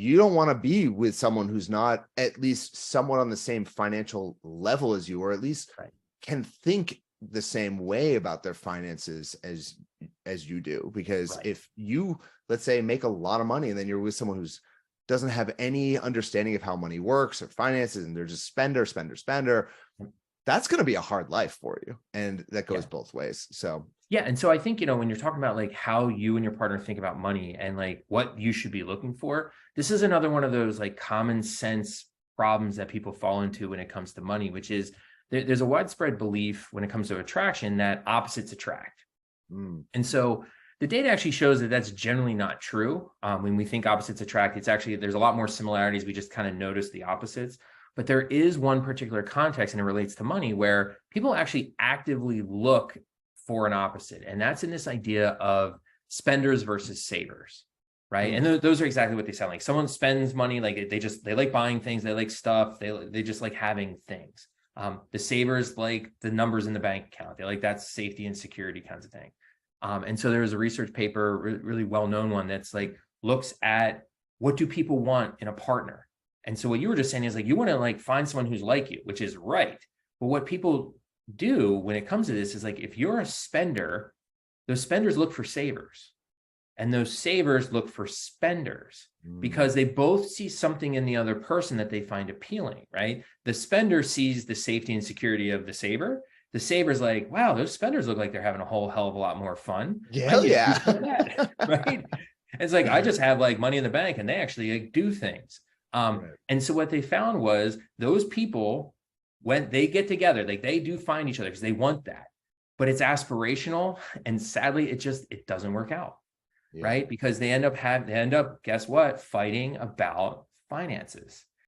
you don't want to be with someone who's not at least somewhat on the same financial level as you, or at least Right. can think the same way about their finances as you do. Because Right. if you, let's say, make a lot of money and then you're with someone who's doesn't have any understanding of how money works or finances, and they're just spender, that's going to be a hard life for you. And that goes Yeah. both ways. So Yeah. And so I think, when you're talking about like how you and your partner think about money and like what you should be looking for, this is another one of those like common sense problems that people fall into when it comes to money, which is there's a widespread belief when it comes to attraction that opposites attract. And so the data actually shows that that's generally not true. When we think opposites attract, it's actually, there's a lot more similarities. We just kind of notice the opposites. But there is one particular context, and it relates to money, where people actually actively look for an opposite. And that's in this idea of spenders versus savers, right? And those are exactly what they sound like. Someone spends money, like they like buying things, they like stuff, they just like having things. The savers like the numbers in the bank account. They like that safety and security kinds of thing. And so there was a research paper, really well-known one, that's like looks at what do people want in a partner. And so what you were just saying is like, you want to like find someone who's like you, which is right. But what people do when it comes to this is like, if you're a spender, those spenders look for savers, and those savers look for spenders, because they both see something in the other person that they find appealing, right? The spender sees the safety and security of the saver. The saver's like, wow, those spenders look like they're having a whole hell of a lot more fun. hell yeah. That, right? It's like, I just have like money in the bank and they actually like do things. Right. And so what they found was those people, when they get together, like they do find each other because they want that, but it's aspirational. And sadly, it doesn't work out. Yeah. Right? Because they end up, guess what, fighting about finances.